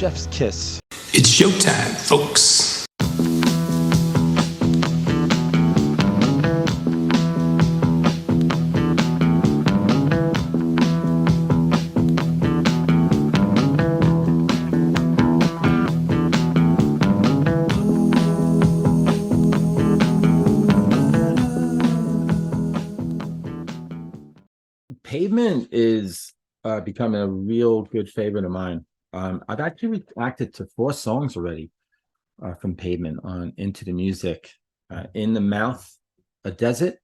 Chef's kiss. It's showtime, folks. Pavement is becoming a real good favorite of mine. I've actually reacted to 4 songs already from Pavement on Into the Music. In the Mouth, A Desert,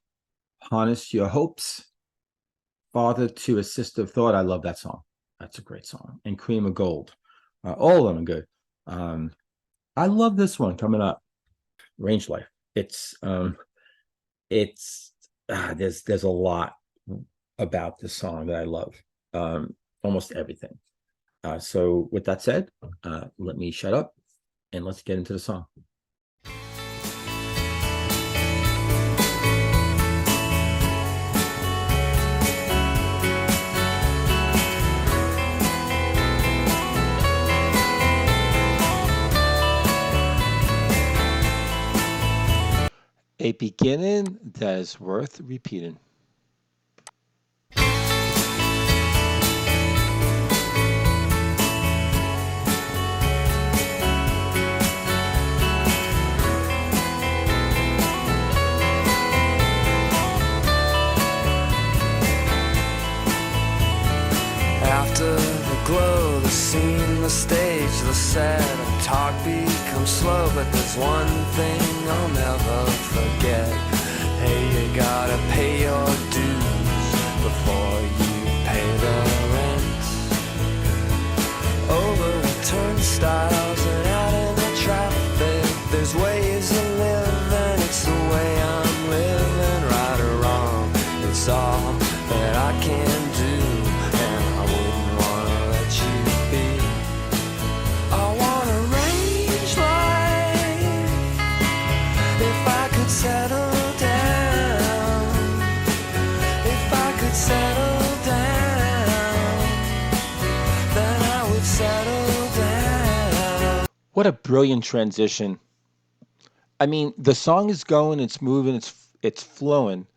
Harness Your Hopes, Father to a Sister of Thought. I love that song. That's a great song. And Cream of Gold. All of them are good. I love this one coming up, Range Life. There's a lot about this song that I love, almost everything. So with that said, let me shut up and let's get into the song. A beginning that is worth repeating. After the glow, the scene, the stage, the set, talk becomes slow, but there's one thing I'll never forget. Hey, you gotta pay your dues before you pay the rent. Over the turnstiles and out in the traffic, there's ways to live, and it's the way I'm living. Right or wrong, it's all that I can do. What a brilliant transition. I mean, the song is going, it's moving, it's flowing,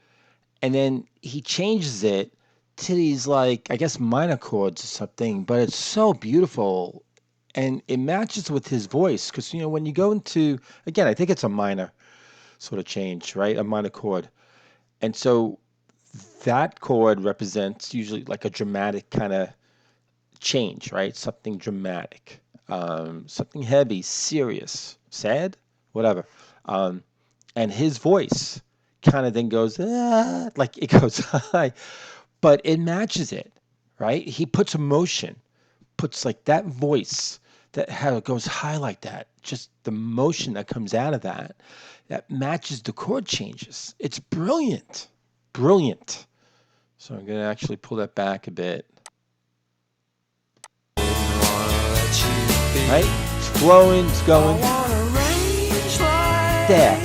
and then he changes it to these, like, I guess minor chords or something, but it's so beautiful and it matches with his voice because when you go into, again, I think it's a minor sort of change, right? A minor chord. And so that chord represents usually like a dramatic kind of change, right? Something dramatic, something heavy, serious, sad, whatever. And his voice kind of then goes, like it goes high, but it matches it, right? He puts emotion, puts like that voice that how it goes high like that, just the motion that comes out of that matches the chord changes. It's brilliant, brilliant. So I'm going to actually pull that back a bit. Right? It's flowing, it's going. There.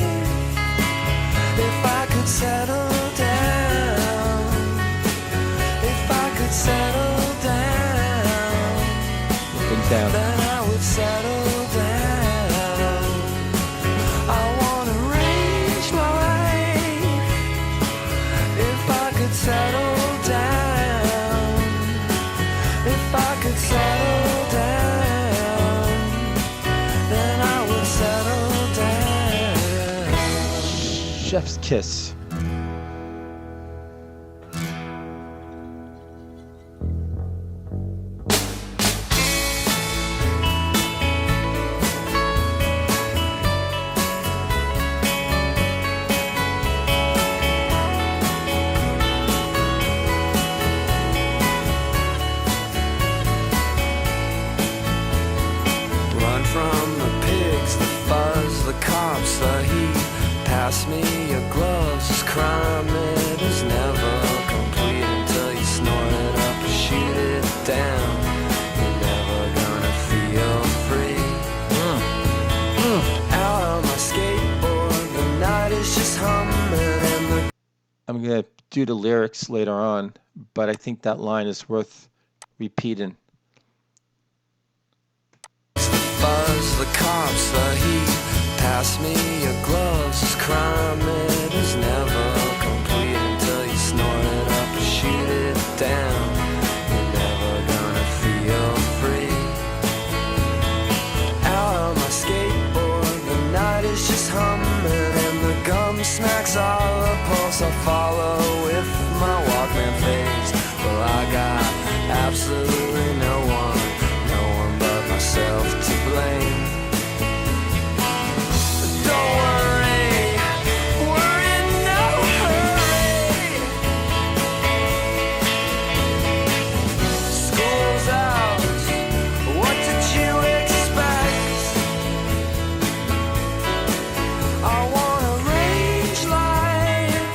If I could settle down, if I could settle down, Things down. then I would settle down. I want to arrange my life. If I could settle down, if I could settle down, then I would settle down. Chef's kiss. Run from the pigs, the fuzz, the cops, the heat. Pass me your gloves, this crime it is never complete until you snort it up or shoot it down. You're never gonna feel free. Out on my skateboard, the night is just humming and the I'm going to do the lyrics later on, but I think that line is worth repeating. buzz, the cops, the heat. Pass me your gloves, this crime it is never complete until you snort it up and shoot it down. You're never gonna feel free. Out on my skateboard, the night is just humming, and the gum smacks all the pulse I follow with my Walkman fades. Well, I got absolutely no one but myself to blame. Don't worry, we're in no hurry. School's out, what did you expect? I want a range life.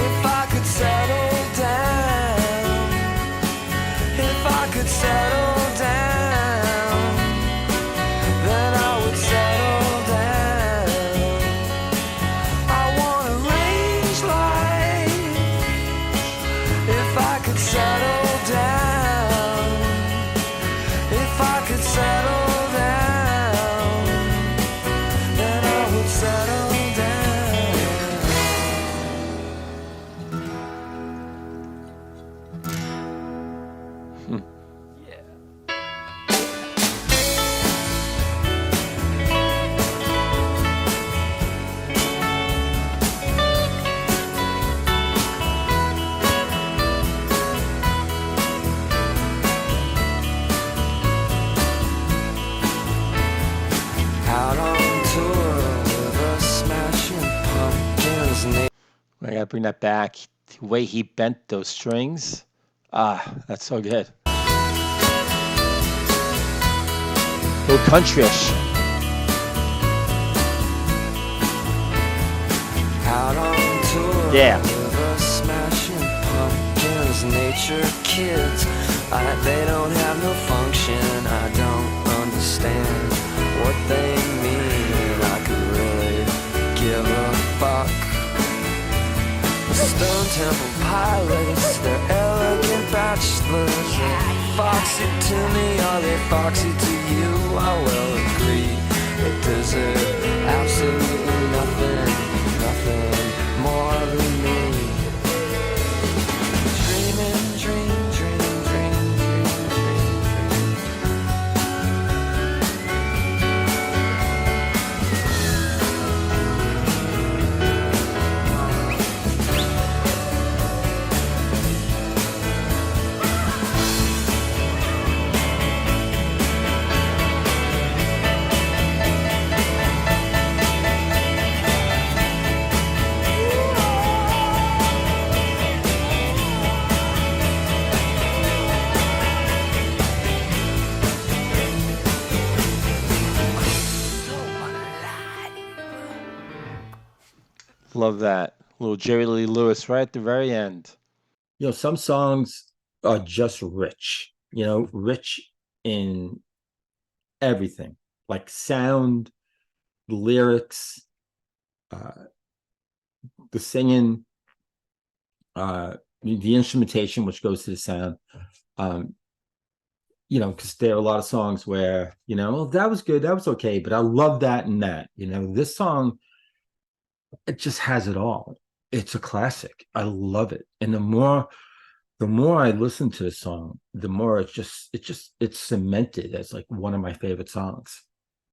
If I could settle down, if I could settle down, then I would settle down. I want a range life. If I could settle down, if I could settle down, then I would settle down. Out on tour with a smashing pumpkins. I gotta bring that back. The way he bent those strings. Ah, that's so good. A little countryish. Out on tour Yeah. with a smashing pumpkins. Nature kids, they don't have no function. I don't understand what they mean. I could really give a fuck. The Stone Temple Pilots, they're elegant bachelors. They're foxy to me, are they foxy to you? I will agree that there's absolutely nothing more than me. Dreaming, dream, dream, dream, dream, dream, dream. Love that. Little Jerry Lee Lewis right at the very end. Some songs are just rich, rich in everything, like sound, the lyrics, uh, the singing, the instrumentation, which goes to the sound. Because there are a lot of songs where, that was good, that was okay, but I love that and that. This song, it just has it all. It's a classic. I love it. And the more I listen to the song, the more it's cemented as like one of my favorite songs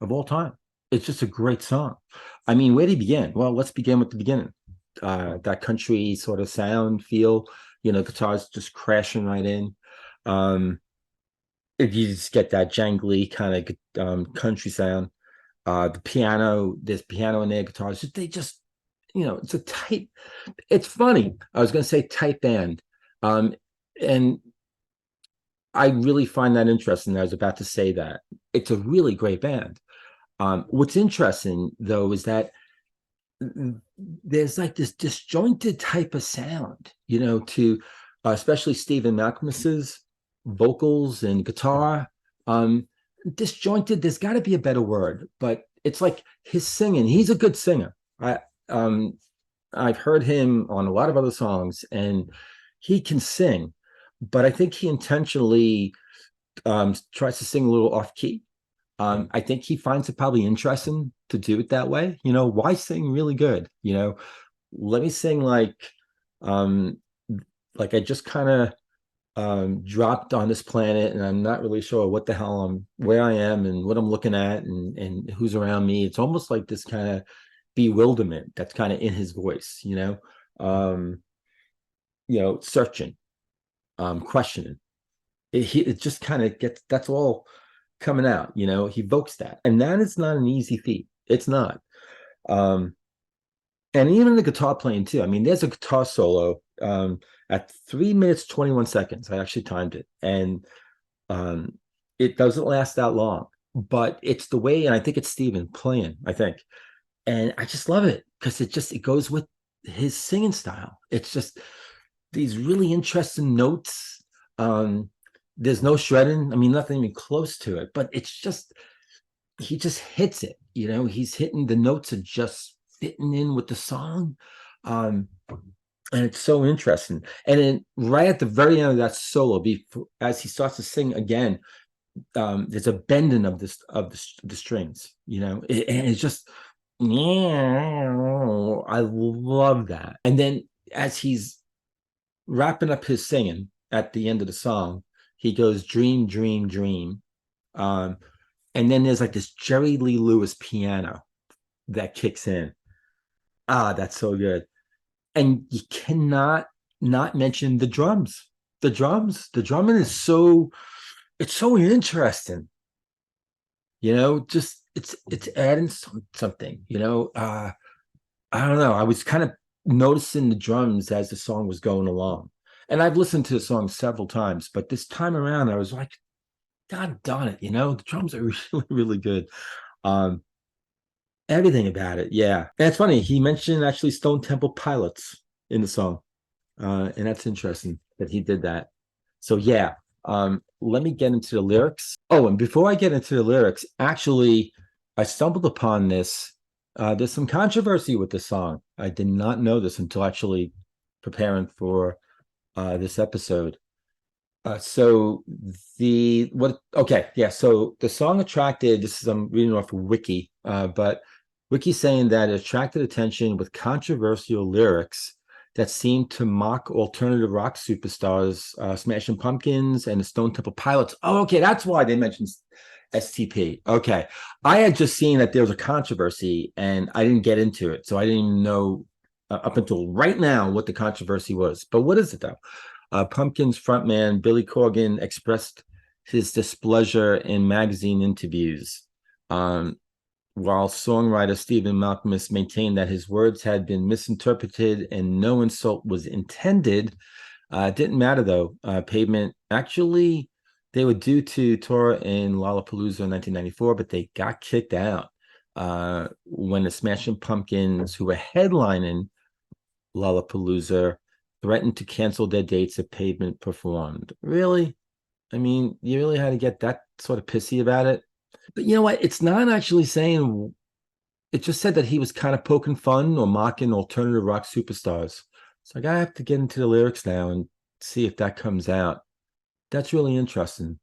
of all time. It's just a great song. I mean, where do you begin? Well, let's begin with the beginning. That country sort of sound feel, guitars just crashing right in. If you just get that jangly kind of country sound. The piano, there's piano in there, guitars, they just, it's a tight, it's funny. I was going to say tight band. And I really find that interesting. I was about to say that. It's a really great band. What's interesting, though, is that there's like this disjointed type of sound, to especially Stephen Malkmus's vocals and guitar. Disjointed, there's got to be a better word, but it's like his singing. He's a good singer. I've heard him on a lot of other songs, and he can sing, but I think he intentionally tries to sing a little off key. I think he finds it probably interesting to do it that way. Why sing really good? Let me sing um, like I just kind of dropped on this planet and I'm not really sure what the hell where I am and what I'm looking at and who's around me. It's almost like this kind of bewilderment that's kind of in his voice, um, searching, questioning. It just kind of gets that's all coming out, he evokes that. And that is not an easy feat. It's not. Um, and even the guitar playing too. I mean, there's a guitar solo at 3 minutes 21 seconds. I actually timed it, and um, it doesn't last that long. But it's the way, and I think it's Steven playing. I think, and I just love it because it goes with his singing style. It's just these really interesting notes. There's no shredding. I mean, nothing even close to it. But it's just he just hits it. He's hitting the notes are just fitting in with the song. Um, and it's so interesting. And then right at the very end of that solo, as he starts to sing again, there's a bending of the strings, and it's just yeah, I love that. And then as he's wrapping up his singing at the end of the song, he goes dream, dream, dream. Um, and then there's like this Jerry Lee Lewis piano that kicks in. Ah, that's so good. And you cannot not mention the drums. The drumming is it's so interesting. Just it's adding something. I don't know. I was kind of noticing the drums as the song was going along, and I've listened to the song several times, but this time around, I was like, God darn it! The drums are really really good. Um, Everything about it, yeah. And it's funny. He mentioned actually Stone Temple Pilots in the song. And that's interesting that he did that. So yeah, let me get into the lyrics. Oh, and before I get into the lyrics, actually, I stumbled upon this. There's some controversy with the song. I did not know this until actually preparing for this episode. So the what? Okay, yeah. So the song attracted. This is I'm reading off of Wiki, but Wiki's saying that it attracted attention with controversial lyrics that seemed to mock alternative rock superstars, Smashing Pumpkins and the Stone Temple Pilots. Oh, okay, that's why they mentioned STP. Okay, I had just seen that there was a controversy and I didn't get into it, so I didn't even know up until right now what the controversy was. But what is it though? Pumpkins frontman Billy Corgan expressed his displeasure in magazine interviews, while songwriter Stephen Malkmus maintained that his words had been misinterpreted and no insult was intended. It didn't matter though. Pavement actually, they were due to tour in Lollapalooza in 1994, but they got kicked out when the Smashing Pumpkins, who were headlining Lollapalooza, threatened to cancel their dates if Pavement performed. Really? I mean, you really had to get that sort of pissy about it. But you know what? It's not actually saying, it just said that he was kind of poking fun or mocking alternative rock superstars. So I gotta have to get into the lyrics now and see if that comes out. That's really interesting.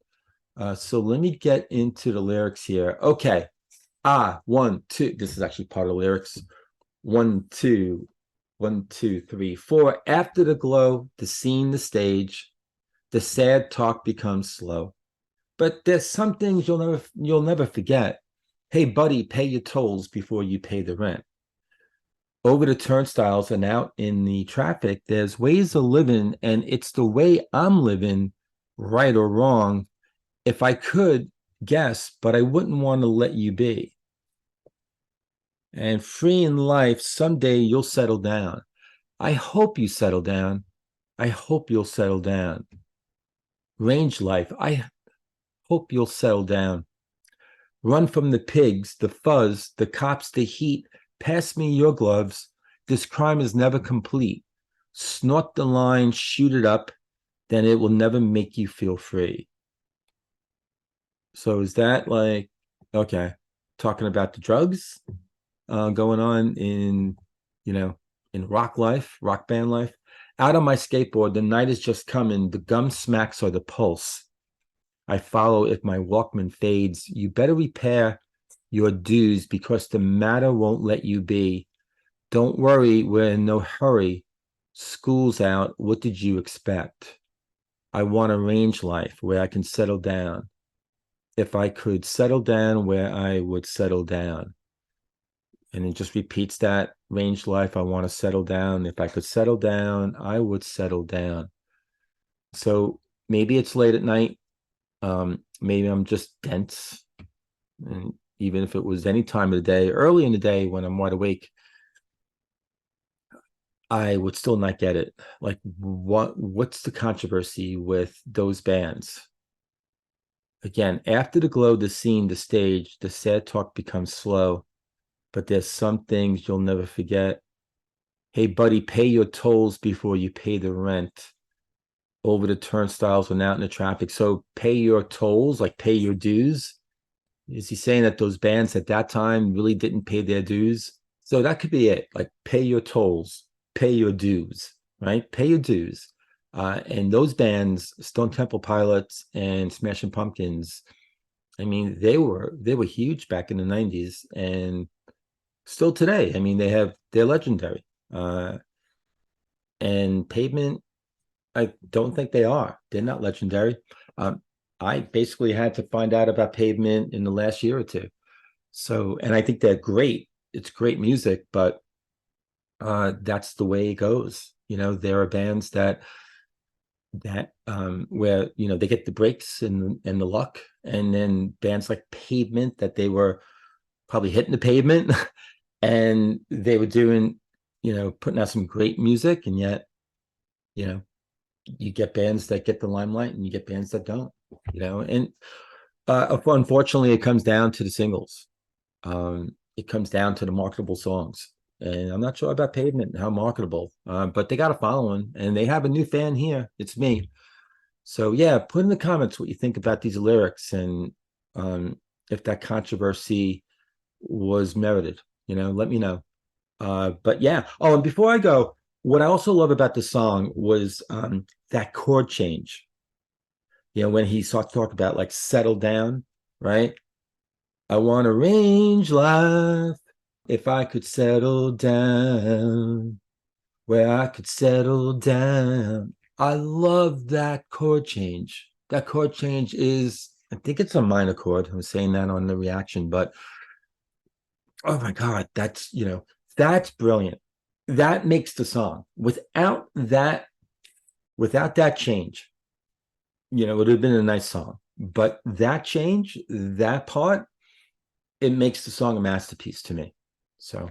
So let me get into the lyrics here. Okay. One, two. This is actually part of the lyrics. One, two, 1, 2, 3, 4. After the glow, the scene, the stage, the sad talk becomes slow. But there's some things you'll never forget. Hey, buddy, pay your tolls before you pay the rent. Over the turnstiles and out in the traffic, there's ways of living, and it's the way I'm living, right or wrong. If I could guess, but I wouldn't want to let you be. And free in life, someday you'll settle down. I hope you settle down. I hope you'll settle down. Range life, I hope you'll settle down. Run from the pigs, the fuzz, the cops, the heat. Pass me your gloves. This crime is never complete. Snort the line, shoot it up, then it will never make you feel free. So is that like, okay, talking about the drugs going on in rock life, rock band life? Out on my skateboard, the night is just coming. The gum smacks are the pulse. I follow if my Walkman fades. You better repair your dues because the matter won't let you be. Don't worry, we're in no hurry. School's out. What did you expect? I want a range life where I can settle down. If I could settle down where I would settle down. And it just repeats that range life. I want to settle down. If I could settle down, I would settle down. So maybe it's late at night. Maybe I'm just dense. And even if it was any time of the day, early in the day when I'm wide awake, I would still not get it. Like, what's the controversy with those bands? Again, after the glow, the scene, the stage, the sad talk becomes slow, but there's some things you'll never forget. Hey, buddy, pay your tolls before you pay the rent. Over the turnstiles when out in the traffic. So pay your tolls, like pay your dues. Is he saying that those bands at that time really didn't pay their dues? So that could be it. Like pay your tolls, pay your dues, right? Pay your dues. And those bands, Stone Temple Pilots and Smashing Pumpkins, I mean, they were huge back in the 90s and still today. I mean, they're legendary. And Pavement, I don't think they are. They're not legendary. I basically had to find out about Pavement in the last year or two. So, and I think they're great. It's great music, but that's the way it goes. You know, there are bands that where they get the breaks and the luck, and then bands like Pavement that they were probably hitting the pavement, and they were doing putting out some great music, and yet you know you get bands that get the limelight and you get bands that don't, and unfortunately it comes down to the singles. It comes down to the marketable songs, and I'm not sure about Pavement and how marketable, but they got a following and they have a new fan here. It's me. So yeah, put in the comments what you think about these lyrics, and if that controversy was merited, let me know. But yeah. Oh, and before I go, what I also love about the song was that chord change. When he starts to talk about like settle down, right? I want to range life if I could settle down where I could settle down. I love that chord change. That chord change is, I think it's a minor chord. I'm saying that on the reaction, but oh my God, that's brilliant. That makes the song. Without that change, it would have been a nice song. But that change, that part, it makes the song a masterpiece to me. So,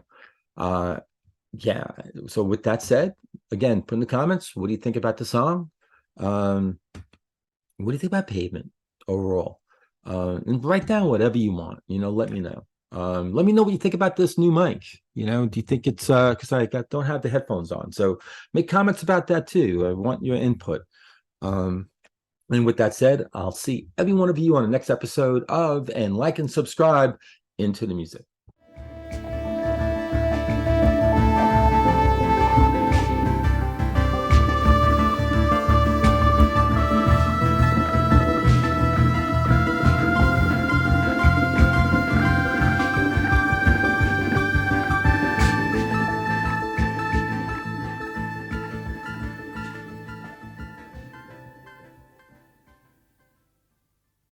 yeah. So with that said, again, put in the comments, what do you think about the song? What do you think about Pavement overall? And write down whatever you want. Let me know. Let me know what you think about this new mic. Do you think it's because I don't have the headphones on? So make comments about that too. I want your input. And with that said, I'll see every one of you on the next episode of, and like and subscribe into the music.